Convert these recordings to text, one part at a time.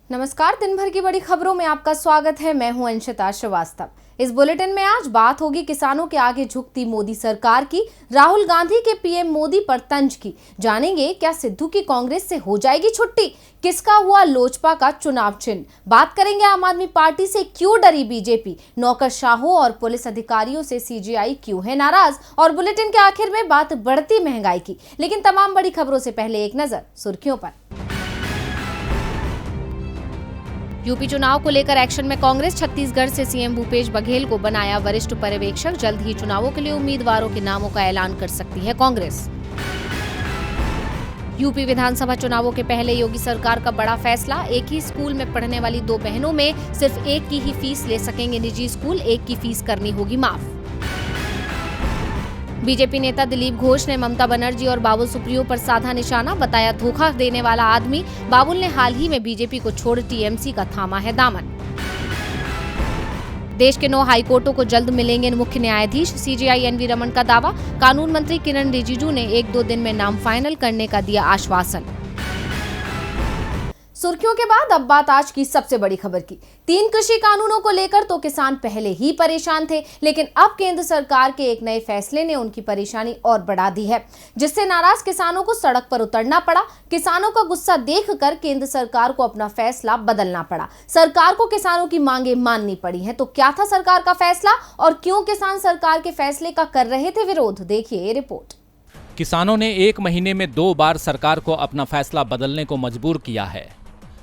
नमस्कार, दिन भर की बड़ी खबरों में आपका स्वागत है। मैं हूं अंशिता श्रीवास्तव। इस बुलेटिन में आज बात होगी किसानों के आगे झुकती मोदी सरकार की, राहुल गांधी के पीएम मोदी पर तंज की। जानेंगे क्या सिद्धू की कांग्रेस से हो जाएगी छुट्टी, किसका हुआ लोजपा का चुनाव चिन्ह। बात करेंगे आम आदमी पार्टी से क्यों डरी बीजेपी, नौकरशाहों और पुलिस अधिकारियों से सीजेआई क्यों है नाराज, और बुलेटिन के आखिर में बात बढ़ती महंगाई की। लेकिन तमाम बड़ी खबरों से पहले एक नजर सुर्खियों पर। यूपी चुनाव को लेकर एक्शन में कांग्रेस। छत्तीसगढ़ से सीएम भूपेश बघेल को बनाया वरिष्ठ पर्यवेक्षक। जल्द ही चुनावों के लिए उम्मीदवारों के नामों का ऐलान कर सकती है कांग्रेस। यूपी विधानसभा चुनावों के पहले योगी सरकार का बड़ा फैसला। एक ही स्कूल में पढ़ने वाली दो बहनों में सिर्फ एक की ही फीस ले सकेंगे निजी स्कूल, एक की फीस करनी होगी माफ। बीजेपी नेता दिलीप घोष ने ममता बनर्जी और बाबुल सुप्रियो पर साधा निशाना, बताया धोखा देने वाला आदमी। बाबुल ने हाल ही में बीजेपी को छोड़ टीएमसी का थामा है दामन। देश के 9 हाईकोर्टों को जल्द मिलेंगे मुख्य न्यायाधीश, सीजेआई एनवी रमन का दावा। कानून मंत्री किरण रिजिजू ने 1-2 दिन में नाम फाइनल करने का दिया आश्वासन। सुर्खियों के बाद अब बात आज की सबसे बड़ी खबर की। 3 कृषि कानूनों को लेकर तो किसान पहले ही परेशान थे, लेकिन अब केंद्र सरकार के एक नए फैसले ने उनकी परेशानी और बढ़ा दी है, जिससे नाराज किसानों को सड़क पर उतरना पड़ा। किसानों का गुस्सा देखकर केंद्र सरकार को अपना फैसला बदलना पड़ा। सरकार को किसानों की मांगे माननी पड़ी हैं। तो क्या था सरकार का फैसला और क्यों किसान सरकार के फैसले का कर रहे थे विरोध? देखिए ये रिपोर्ट। किसानों ने 1 महीने में 2 बार सरकार को अपना फैसला बदलने को मजबूर किया है।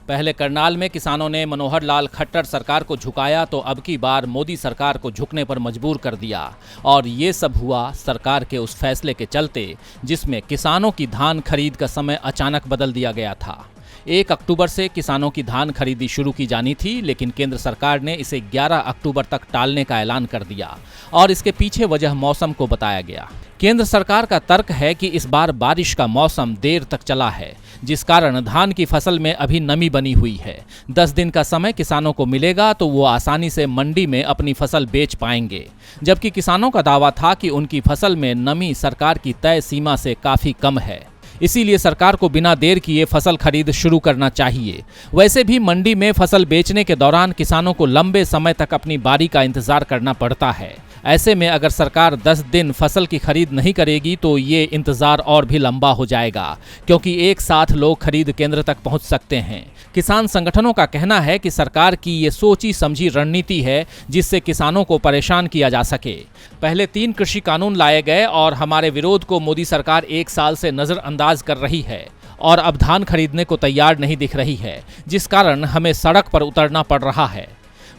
पहले करनाल में किसानों ने मनोहर लाल खट्टर सरकार को झुकाया, तो अब की बार मोदी सरकार को झुकने पर मजबूर कर दिया। और ये सब हुआ सरकार के उस फैसले के चलते जिसमें किसानों की धान खरीद का समय अचानक बदल दिया गया था। 1 अक्टूबर से किसानों की धान खरीदी शुरू की जानी थी, लेकिन केंद्र सरकार ने इसे 11 अक्टूबर तक टालने का ऐलान कर दिया और इसके पीछे वजह मौसम को बताया गया। केंद्र सरकार का तर्क है कि इस बार बारिश का मौसम देर तक चला है, जिस कारण धान की फसल में अभी नमी बनी हुई है। 10 दिन का समय किसानों को मिलेगा तो वो आसानी से मंडी में अपनी फसल बेच पाएंगे, जबकि किसानों का दावा था कि उनकी फसल में नमी सरकार की तय सीमा से काफी कम है। इसीलिए सरकार को बिना देर किए फसल खरीद शुरू करना चाहिए। वैसे भी मंडी में फसल बेचने के दौरान किसानों को लंबे समय तक अपनी बारी का इंतजार करना पड़ता है। ऐसे में अगर सरकार 10 दिन फसल की खरीद नहीं करेगी तो ये इंतजार और भी लंबा हो जाएगा, क्योंकि एक साथ लोग खरीद केंद्र तक पहुंच सकते हैं। किसान संगठनों का कहना है कि सरकार की ये सोची समझी रणनीति है जिससे किसानों को परेशान किया जा सके। पहले 3 कृषि कानून लाए गए और हमारे विरोध को मोदी सरकार 1 साल से नजरअंदाज कर रही है और अब धान खरीदने को तैयार नहीं दिख रही है, जिस कारण हमें सड़क पर उतरना पड़ रहा है।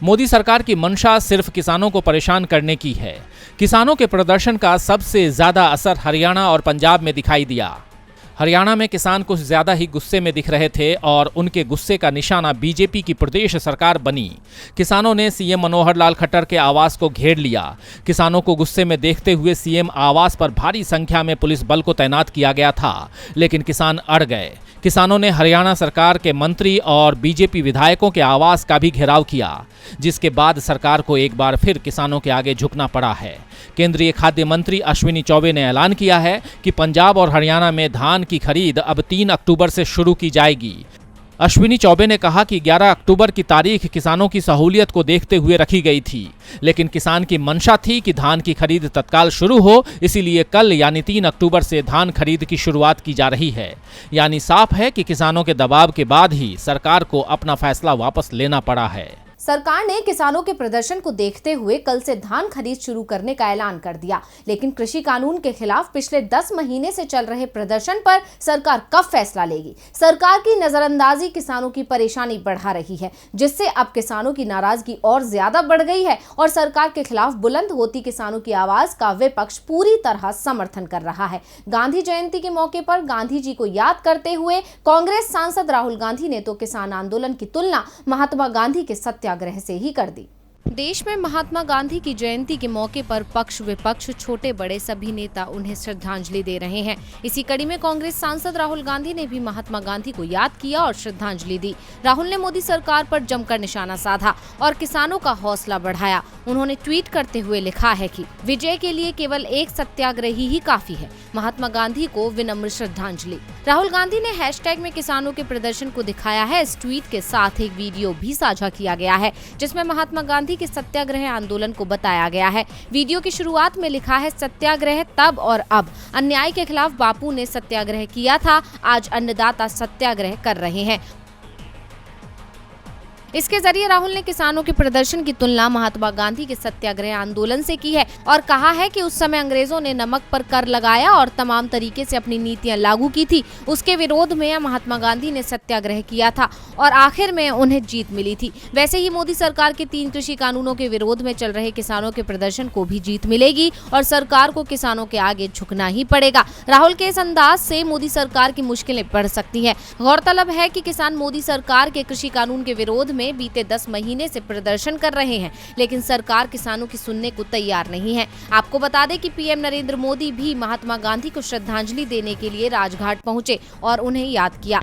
मोदी सरकार की मंशा सिर्फ किसानों को परेशान करने की है। किसानों के प्रदर्शन का सबसे ज्यादा असर हरियाणा और पंजाब में दिखाई दिया। हरियाणा में किसान कुछ ज्यादा ही गुस्से में दिख रहे थे और उनके गुस्से का निशाना बीजेपी की प्रदेश सरकार बनी। किसानों ने सीएम मनोहर लाल खट्टर के आवास को घेर लिया। किसानों को गुस्से में देखते हुए सीएम आवास पर भारी संख्या में पुलिस बल को तैनात किया गया था, लेकिन किसान अड़ गए। किसानों ने हरियाणा सरकार के मंत्री और बीजेपी विधायकों के आवास का भी घेराव किया, जिसके बाद सरकार को एक बार फिर किसानों के आगे झुकना पड़ा है। केंद्रीय खाद्य मंत्री अश्विनी चौबे ने ऐलान किया है कि पंजाब और हरियाणा में धान की खरीद अब 3 अक्टूबर से शुरू की जाएगी। अश्विनी चौबे ने कहा कि 11 अक्टूबर की तारीख किसानों की सहूलियत को देखते हुए रखी गई थी, लेकिन किसान की मंशा थी कि धान की खरीद तत्काल शुरू हो, इसीलिए कल यानी 3 अक्टूबर से धान खरीद की शुरुआत की जा रही है। यानी साफ है कि किसानों के दबाव के बाद ही सरकार को अपना फैसला वापस लेना पड़ा है। सरकार ने किसानों के प्रदर्शन को देखते हुए कल से धान खरीद शुरू करने का ऐलान कर दिया, लेकिन कृषि कानून के खिलाफ पिछले 10 महीने से चल रहे प्रदर्शन पर सरकार कब फैसला लेगी? सरकार की नजरअंदाजी किसानों की परेशानी बढ़ा रही है, जिससे अब किसानों की नाराजगी और ज्यादा बढ़ गई है और सरकार के खिलाफ बुलंद होती किसानों की आवाज का विपक्ष पूरी तरह समर्थन कर रहा है। गांधी जयंती के मौके पर गांधी जी को याद करते हुए कांग्रेस सांसद राहुल गांधी ने तो किसान आंदोलन की तुलना महात्मा गांधी के सत्याग्रह से ही कर दी। देश में महात्मा गांधी की जयंती के मौके पर पक्ष विपक्ष छोटे बड़े सभी नेता उन्हें श्रद्धांजलि दे रहे हैं। इसी कड़ी में कांग्रेस सांसद राहुल गांधी ने भी महात्मा गांधी को याद किया और श्रद्धांजलि दी। राहुल ने मोदी सरकार पर जमकर निशाना साधा और किसानों का हौसला बढ़ाया। उन्होंने ट्वीट करते हुए लिखा है कि विजय के लिए केवल एक सत्याग्रही ही काफी है। महात्मा गांधी को विनम्र श्रद्धांजलि। राहुल गांधी ने हैशटैग में किसानों के प्रदर्शन को दिखाया है। इस ट्वीट के साथ एक वीडियो भी साझा किया गया है जिसमें महात्मा गांधी के सत्याग्रह आंदोलन को बताया गया है। वीडियो की शुरुआत में लिखा है, सत्याग्रह तब और अब। अन्याय के खिलाफ बापू ने सत्याग्रह किया था, आज अन्नदाता सत्याग्रह कर रहे हैं। इसके जरिए राहुल ने किसानों के प्रदर्शन की तुलना महात्मा गांधी के सत्याग्रह आंदोलन से की है और कहा है कि उस समय अंग्रेजों ने नमक पर कर लगाया और तमाम तरीके से अपनी नीतियां लागू की थी। उसके विरोध में महात्मा गांधी ने सत्याग्रह किया था और आखिर में उन्हें जीत मिली थी। वैसे ही मोदी सरकार के 3 कृषि कानूनों के विरोध में चल रहे किसानों के प्रदर्शन को भी जीत मिलेगी और सरकार को किसानों के आगे झुकना ही पड़ेगा। राहुल के इस अंदाज से मोदी सरकार की मुश्किलें बढ़ सकती है। गौरतलब है कि किसान मोदी सरकार के कृषि कानून के विरोध में बीते 10 महीने से प्रदर्शन कर रहे हैं, लेकिन सरकार किसानों की सुनने को तैयार नहीं है। आपको बता दें कि पीएम नरेंद्र मोदी भी महात्मा गांधी को श्रद्धांजलि देने के लिए राजघाट पहुंचे और उन्हें याद किया।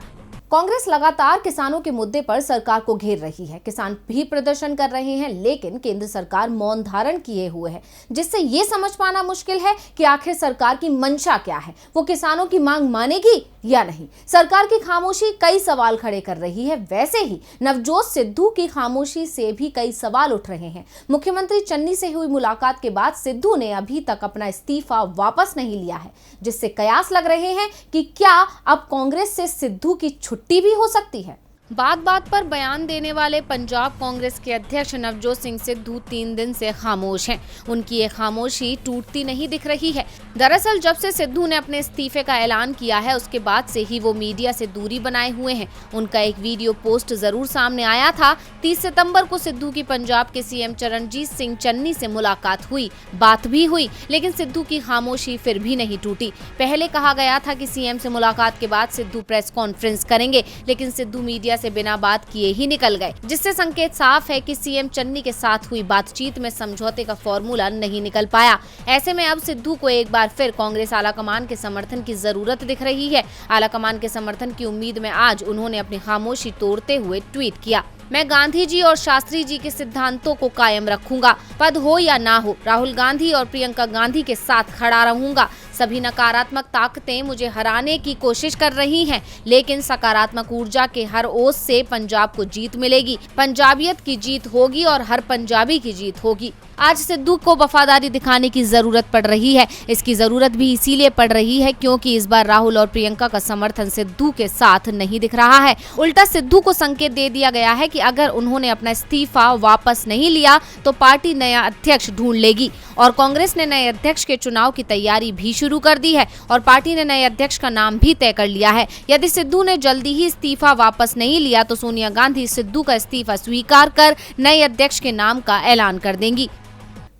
कांग्रेस लगातार किसानों के मुद्दे पर सरकार को घेर रही है। किसान भी प्रदर्शन कर रहे हैं, लेकिन केंद्र सरकार मौन धारण किए हुए है, जिससे ये समझ पाना मुश्किल है कि आखिर सरकार की मंशा क्या है। वो किसानों की मांग मानेगी या नहीं। सरकार की खामोशी कई सवाल खड़े कर रही है। वैसे ही नवजोत सिद्धू की खामोशी से भी कई सवाल उठ रहे हैं। मुख्यमंत्री चन्नी से हुई मुलाकात के बाद सिद्धू ने अभी तक अपना इस्तीफा वापस नहीं लिया है, जिससे कयास लग रहे हैं कि क्या अब कांग्रेस से सिद्धू की छुट्टी भी हो सकती है। बात बात पर बयान देने वाले पंजाब कांग्रेस के अध्यक्ष नवजोत सिंह सिद्धू 3 दिन से खामोश हैं। उनकी ये खामोशी टूटती नहीं दिख रही है। दरअसल जब से सिद्धू ने अपने इस्तीफे का ऐलान किया है, उसके बाद से ही वो मीडिया से दूरी बनाए हुए हैं। उनका एक वीडियो पोस्ट जरूर सामने आया था। 30 सितंबर को सिद्धू की पंजाब के सीएम चरणजीत सिंह चन्नी से मुलाकात हुई, बात भी हुई, लेकिन सिद्धू की खामोशी फिर भी नहीं टूटी। पहले कहा गया था कि सीएम से मुलाकात के बाद सिद्धू प्रेस कॉन्फ्रेंस करेंगे, लेकिन सिद्धू मीडिया से बिना बात किए ही निकल गए, जिससे संकेत साफ है कि सीएम चन्नी के साथ हुई बातचीत में समझौते का फॉर्मूला नहीं निकल पाया। ऐसे में अब सिद्धू को एक बार फिर कांग्रेस आलाकमान के समर्थन की जरूरत दिख रही है। आलाकमान के समर्थन की उम्मीद में आज उन्होंने अपनी खामोशी तोड़ते हुए ट्वीट किया, मैं गांधी जी और शास्त्री जी के सिद्धांतों को कायम रखूंगा, पद हो या ना हो। राहुल गांधी और प्रियंका गांधी के साथ खड़ा रहूंगा। सभी नकारात्मक ताकतें मुझे हराने की कोशिश कर रही हैं, लेकिन सकारात्मक ऊर्जा के हर ओर से पंजाब को जीत मिलेगी। पंजाबियत की जीत होगी और हर पंजाबी की जीत होगी। आज सिद्धू को वफादारी दिखाने की जरूरत पड़ रही है। इसकी जरूरत भी इसीलिए पड़ रही है क्योंकि इस बार राहुल और प्रियंका का समर्थन सिद्धू के साथ नहीं दिख रहा है। उल्टा सिद्धू को संकेत दे दिया गया है कि अगर उन्होंने अपना इस्तीफा वापस नहीं लिया तो पार्टी नया अध्यक्ष ढूंढ लेगी और कांग्रेस ने नए अध्यक्ष के चुनाव की तैयारी भी शुरू कर दी है और पार्टी ने नए अध्यक्ष का नाम भी तय कर लिया है। यदि सिद्धू ने जल्दी ही इस्तीफा वापस नहीं लिया तो सोनिया गांधी सिद्धू का इस्तीफा स्वीकार कर नए अध्यक्ष के नाम का ऐलान कर देंगी।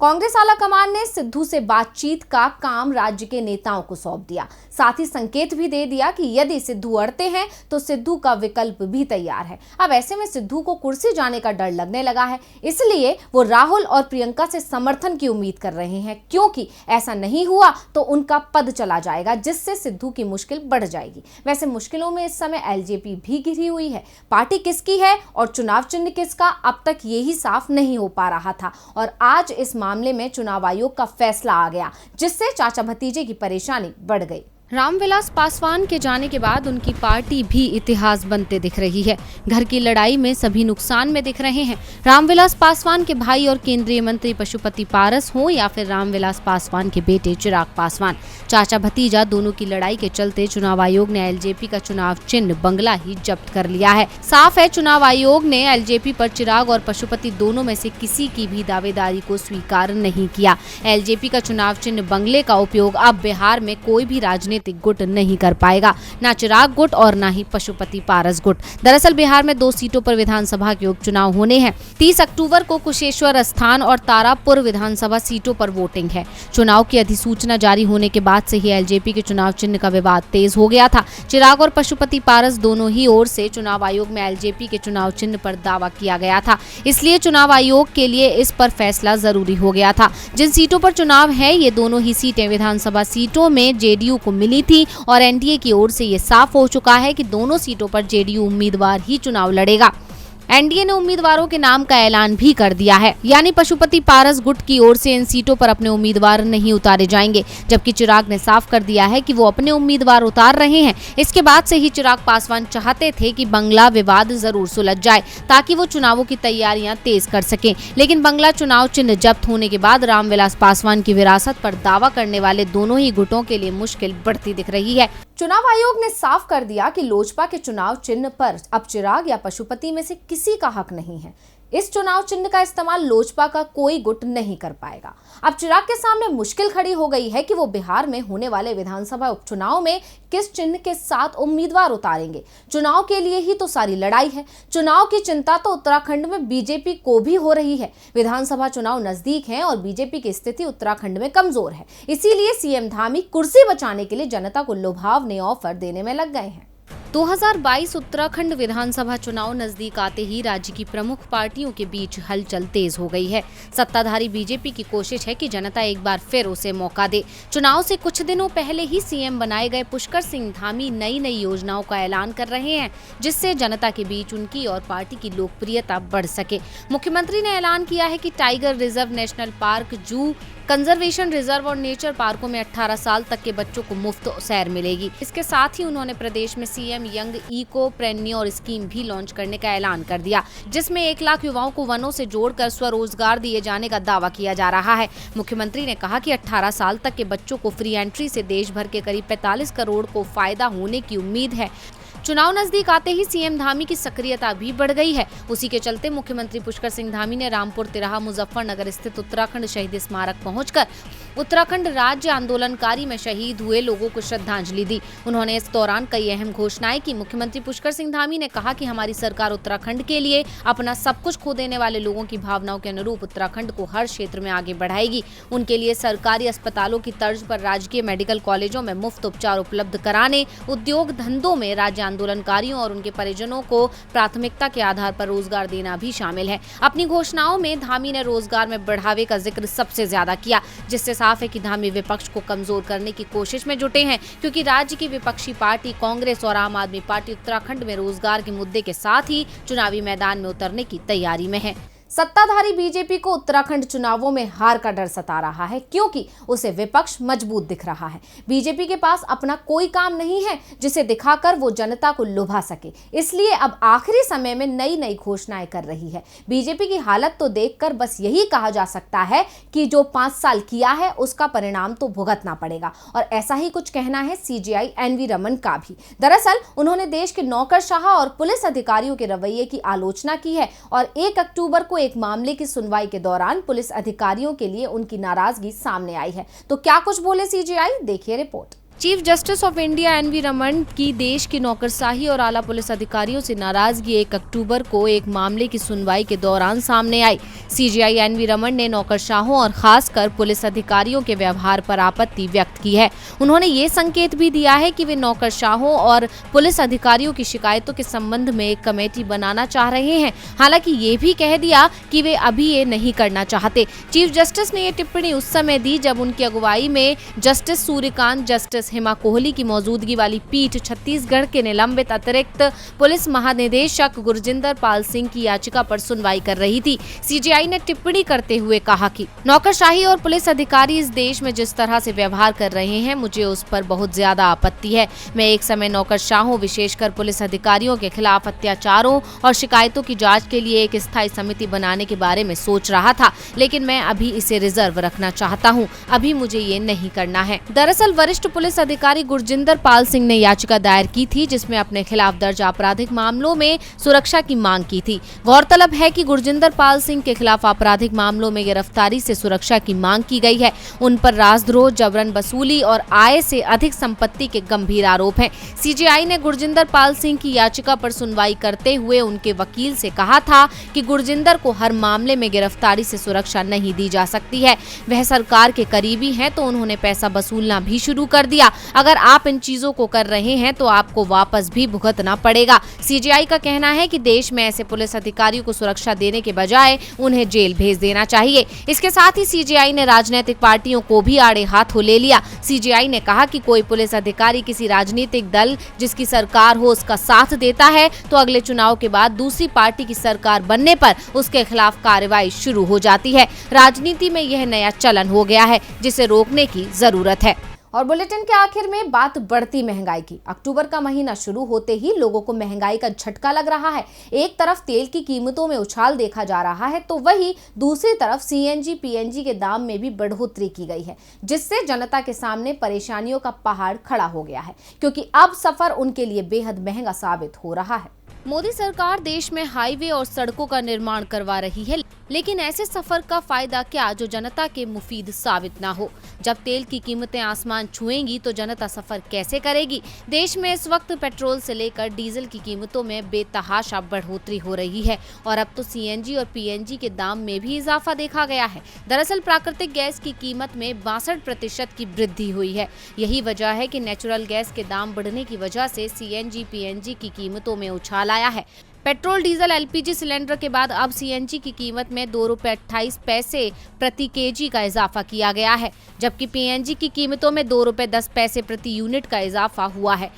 कांग्रेस आलाकमान ने सिद्धू से बातचीत का काम राज्य के नेताओं को सौंप दिया। साथ ही संकेत भी दे दिया कि यदि सिद्धू अड़ते हैं तो सिद्धू का विकल्प भी तैयार है। अब ऐसे में सिद्धू को कुर्सी जाने का डर लगने लगा है, इसलिए वो राहुल और प्रियंका से समर्थन की उम्मीद कर रहे हैं, क्योंकि ऐसा नहीं हुआ तो उनका पद चला जाएगा, जिससे सिद्धू की मुश्किल बढ़ जाएगी। वैसे मुश्किलों में इस समय एलजेपी भी घिरी हुई है। पार्टी किसकी है और चुनाव चिन्ह किसका, अब तक यही साफ नहीं हो पा रहा था और आज इस मामले में चुनाव आयोग का फैसला आ गया, जिससे चाचा भतीजे की परेशानी बढ़ गई। रामविलास पासवान के जाने के बाद उनकी पार्टी भी इतिहास बनते दिख रही है। घर की लड़ाई में सभी नुकसान में दिख रहे हैं। रामविलास पासवान के भाई और केंद्रीय मंत्री पशुपति पारस हो या फिर रामविलास पासवान के बेटे चिराग पासवान, चाचा भतीजा दोनों की लड़ाई के चलते चुनाव आयोग ने एलजेपी का चुनाव चिन्ह बंगला ही जब्त कर लिया है। साफ है चुनाव आयोग ने एलजेपी पर चिराग और पशुपति दोनों में से किसी की भी दावेदारी को स्वीकार नहीं किया। एलजेपी का चुनाव चिन्ह बंगले का उपयोग अब बिहार में कोई भी राजनीतिक गुट नहीं कर पाएगा, ना चिराग गुट और ना ही पशुपति पारस गुट। दरअसल बिहार में 2 सीटों पर विधानसभा के उपचुनाव होने हैं। 30 अक्टूबर को कुशेश्वर स्थान और तारापुर विधानसभा सीटों पर वोटिंग है। चुनाव की अधिसूचना जारी होने के बाद से ही एलजेपी के चुनाव चिन्ह का विवाद तेज हो गया था। चिराग और पशुपति पारस दोनों ही ओर से चुनाव आयोग में एलजेपी के चुनाव चिन्ह पर दावा किया गया था, इसलिए चुनाव आयोग के लिए इस पर फैसला जरूरी हो गया था। जिन सीटों पर चुनाव है ये दोनों ही सीटें विधानसभा सीटों में जेडीयू को मिली थी और एनडीए की ओर से ये साफ हो चुका है कि दोनों सीटों पर जेडीयू उम्मीदवार ही चुनाव लड़ेगा। एनडीए ने उम्मीदवारों के नाम का ऐलान भी कर दिया है, यानी पशुपति पारस गुट की ओर से इन सीटों पर अपने उम्मीदवार नहीं उतारे जाएंगे, जबकि चिराग ने साफ कर दिया है कि वो अपने उम्मीदवार उतार रहे हैं। इसके बाद से ही चिराग पासवान चाहते थे कि बंगला विवाद जरूर सुलझ जाए ताकि वो चुनावों की तैयारियां तेज कर सकें, लेकिन बंगला चुनाव चिन्ह जब्त होने के बाद रामविलास पासवान की विरासत पर दावा करने वाले दोनों ही गुटों के लिए मुश्किल बढ़ती दिख रही है। चुनाव आयोग ने साफ कर दिया कि लोजपा के चुनाव चिन्ह पर अब चिराग या पशुपति में से किसी का हक नहीं है। इस चुनाव चिन्ह का इस्तेमाल लोजपा का कोई गुट नहीं कर पाएगा। अब चिराग के सामने मुश्किल खड़ी हो गई है कि वो बिहार में होने वाले विधानसभा उपचुनाव में किस चिन्ह के साथ उम्मीदवार उतारेंगे। चुनाव के लिए ही तो सारी लड़ाई है। चुनाव की चिंता तो उत्तराखंड में बीजेपी को भी हो रही है। विधानसभा चुनाव नजदीक है और बीजेपी की स्थिति उत्तराखंड में कमजोर है। इसीलिए सीएम धामी कुर्सी बचाने के लिए जनता को लुभावने ऑफर देने में लग गए हैं। 2022 उत्तराखंड विधानसभा चुनाव नजदीक आते ही राज्य की प्रमुख पार्टियों के बीच हलचल तेज हो गई है। सत्ताधारी बीजेपी की कोशिश है कि जनता एक बार फिर उसे मौका दे। चुनाव से कुछ दिनों पहले ही सीएम बनाए गए पुष्कर सिंह धामी नई योजनाओं का ऐलान कर रहे हैं, जिससे जनता के बीच उनकी और पार्टी की लोकप्रियता बढ़ सके। मुख्यमंत्री ने ऐलान किया है कि टाइगर रिजर्व, नेशनल पार्क, जू, कंजर्वेशन रिजर्व और नेचर पार्कों में 18 साल तक के बच्चों को मुफ्त सैर मिलेगी। इसके साथ ही उन्होंने प्रदेश में सीएम यंग इको-प्रेन्योर स्कीम भी लॉन्च करने का ऐलान कर दिया, जिसमें 1 लाख युवाओं को वनों से जोड़कर स्वरोजगार दिए जाने का दावा किया जा रहा है। मुख्यमंत्री ने कहा कि 18 साल तक के बच्चों को फ्री एंट्री से देश भर के करीब 45 करोड़ को फायदा होने की उम्मीद है। चुनाव नजदीक आते ही सीएम धामी की सक्रियता भी बढ़ गई है। उसी के चलते मुख्यमंत्री पुष्कर सिंह धामी ने रामपुर तिराहा मुजफ्फरनगर स्थित उत्तराखंड शहीद स्मारक पहुंचकर उत्तराखंड राज्य आंदोलनकारी में शहीद हुए लोगों को श्रद्धांजलि दी। उन्होंने इस दौरान कई अहम घोषणाएं की। मुख्यमंत्री पुष्कर सिंह धामी ने कहा कि हमारी सरकार उत्तराखंड के लिए अपना सब कुछ खो देने वाले लोगों की भावनाओं के अनुरूप उत्तराखंड को हर क्षेत्र में आगे बढ़ाएगी। उनके लिए सरकारी अस्पतालों की तर्ज पर राजकीय मेडिकल कॉलेजों में मुफ्त उपचार उपलब्ध कराने, उद्योग धंधों में राज्य आंदोलनकारियों और उनके परिजनों को प्राथमिकता के आधार पर रोजगार देना भी शामिल है। अपनी घोषणाओं में धामी ने रोजगार में बढ़ावे का जिक्र सबसे ज्यादा किया, जिससे साफ है कि धामी विपक्ष को कमजोर करने की कोशिश में जुटे हैं, क्योंकि राज्य की विपक्षी पार्टी कांग्रेस और आम आदमी पार्टी उत्तराखंड में रोजगार के मुद्दे के साथ ही चुनावी मैदान में उतरने की तैयारी में है। सत्ताधारी बीजेपी को उत्तराखंड चुनावों में हार का डर सता रहा है, क्योंकि उसे विपक्ष मजबूत दिख रहा है। बीजेपी के पास अपना कोई काम नहीं है जिसे दिखाकर वो जनता को लुभा सके, इसलिए अब आखिरी समय में नई घोषणाएं कर रही है। बीजेपी की हालत तो देखकर बस यही कहा जा सकता है कि जो 5 साल किया है उसका परिणाम तो भुगतना पड़ेगा, और ऐसा ही कुछ कहना है सीजेआई एनवी रमन का भी। दरअसल उन्होंने देश के नौकरशाह और पुलिस अधिकारियों के रवैये की आलोचना की है और 1 अक्टूबर को एक मामले की सुनवाई के दौरान पुलिस अधिकारियों के लिए उनकी नाराजगी सामने आई है। तो क्या कुछ बोले सीजेआई, देखिए report. Chief justice of India N V Ramana की देश की नौकरशाही और आला पुलिस अधिकारियों से नाराजगी 1 अक्टूबर को एक मामले की सुनवाई के दौरान सामने आई। सीजेआई एनवी रमन ने नौकरशाहों और खासकर पुलिस अधिकारियों के व्यवहार पर आपत्ति व्यक्त की है। उन्होंने ये संकेत भी दिया है कि वे नौकरशाहों और पुलिस अधिकारियों की शिकायतों के संबंध में एक कमेटी बनाना चाह रहे हैं। हालांकि ये भी कह दिया कि वे अभी ये नहीं करना चाहते। चीफ जस्टिस ने ये टिप्पणी उस समय दी जब उनकी अगुवाई में जस्टिस सूर्यकांत, जस्टिस हेमा कोहली की मौजूदगी वाली पीठ छत्तीसगढ़ के निलंबित अतिरिक्त पुलिस महानिदेशक गुरजिंदर पाल सिंह की याचिका पर सुनवाई कर रही थी। सीजेआई ने टिप्पणी करते हुए कहा कि नौकरशाही और पुलिस अधिकारी इस देश में जिस तरह से व्यवहार कर रहे हैं, मुझे उस पर बहुत ज्यादा आपत्ति है। मैं एक समय नौकरशाहों, विशेषकर पुलिस अधिकारियों के खिलाफ अत्याचारों और शिकायतों की जाँच के लिए एक स्थायी समिति बनाने के बारे में सोच रहा था, लेकिन मैं अभी इसे रिजर्व रखना चाहता हूँ। अभी मुझे ये नहीं करना है। दरअसल वरिष्ठ पुलिस अधिकारी गुरजिंदर पाल सिंह ने याचिका दायर की थी, जिसमें अपने खिलाफ दर्ज आपराधिक मामलों में सुरक्षा की मांग की थी। गौरतलब है कि गुरजिंदर पाल सिंह के खिलाफ आपराधिक मामलों में गिरफ्तारी से सुरक्षा की मांग की गई है। उन पर राजद्रोह, जबरन वसूली और आय से अधिक संपत्ति के गंभीर आरोप हैं। सीजेआई ने गुरजिंदर पाल सिंह की याचिका पर सुनवाई करते हुए उनके वकील से कहा था कि गुरजिंदर को हर मामले में गिरफ्तारी से सुरक्षा नहीं दी जा सकती है। वह सरकार के करीबी हैं, तो उन्होंने पैसा वसूलना भी शुरू कर दिया। दिया। अगर आप इन चीजों को कर रहे हैं तो आपको वापस भी भुगतना पड़ेगा। सीजेआई का कहना है कि देश में ऐसे पुलिस अधिकारियों को सुरक्षा देने के बजाय उन्हें जेल भेज देना चाहिए। इसके साथ ही सीजेआई ने राजनीतिक पार्टियों को भी आड़े हाथों ले लिया। सीजेआई ने कहा कि कोई पुलिस अधिकारी किसी राजनीतिक दल जिसकी सरकार हो उसका साथ देता है तो अगले चुनाव के बाद दूसरी पार्टी की सरकार बनने पर उसके खिलाफ कार्रवाई शुरू हो जाती है। राजनीति में यह नया चलन हो गया है जिसे रोकने की जरूरत है। और बुलेटिन के आखिर में बात बढ़ती महंगाई की। अक्टूबर का महीना शुरू होते ही लोगों को महंगाई का झटका लग रहा है। एक तरफ तेल की कीमतों में उछाल देखा जा रहा है तो वहीं दूसरी तरफ सीएनजी पीएनजी के दाम में भी बढ़ोतरी की गई है, जिससे जनता के सामने परेशानियों का पहाड़ खड़ा हो गया है, क्योंकि अब सफर उनके लिए बेहद महंगा साबित हो रहा है। मोदी सरकार देश में हाईवे और सड़कों का निर्माण करवा रही है, लेकिन ऐसे सफर का फायदा क्या जो जनता के मुफीद साबित ना हो। जब तेल की कीमतें आसमान छुएंगी तो जनता सफर कैसे करेगी। देश में इस वक्त पेट्रोल से लेकर डीजल की कीमतों में बेतहाशा बढ़ोतरी हो रही है और अब तो सीएनजी और पीएनजी के दाम में भी इजाफा देखा गया है। दरअसल प्राकृतिक गैस की कीमत में 62% की वृद्धि हुई है। यही वजह है कि नेचुरल गैस के दाम बढ़ने की वजह से सीएनजी पीएनजी की कीमतों में उछाल आया है। पेट्रोल डीजल एलपीजी सिलेंडर के बाद अब सीएनजी की कीमत में ₹2.28 प्रति केजी का इजाफा किया गया है, जबकि पीएनजी की कीमतों में ₹2.10 प्रति यूनिट का इजाफा हुआ है।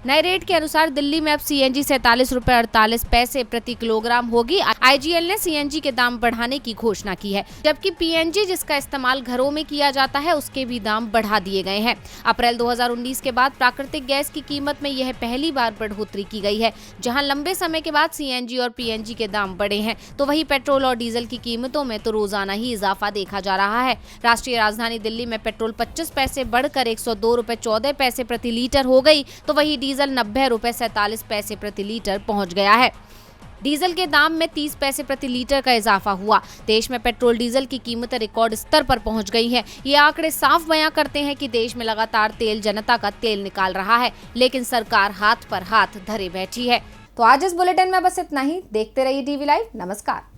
नए रेट के अनुसार दिल्ली में अब सीएनजी ₹47.48 प्रति किलोग्राम होगी। आईजीएल ने सीएनजी के दाम बढ़ाने की घोषणा की है, जबकि पीएनजी जिसका इस्तेमाल घरों में किया जाता है उसके भी दाम बढ़ा दिए गए हैं। अप्रैल 2019 के बाद प्राकृतिक गैस की कीमत में यह पहली बार बढ़ोतरी की गई है, जहां लंबे समय के बाद सीएनजी और पीएनजी के दाम बढ़े हैं, तो वहीं पेट्रोल और डीजल की कीमतों में तो रोजाना ही इजाफा देखा जा रहा है। राष्ट्रीय राजधानी दिल्ली में पेट्रोल 25 पैसे बढ़कर ₹102.14 प्रति लीटर हो गई, तो वहीं डीजल ₹90.47 प्रति लीटर पहुंच गया है। डीजल के दाम में 30 पैसे प्रति लीटर का इजाफा हुआ। देश में पेट्रोल डीजल की कीमतें रिकॉर्ड स्तर पर पहुंच गई हैं। ये आंकड़े साफ बयां करते हैं कि देश में लगातार तेल जनता का तेल निकाल रहा है, लेकिन सरकार हाथ पर हाथ धरे बैठी है। तो आज इस बुलेटिन में बस इतना ही। देखते रहिए टीवी लाइव। नमस्कार।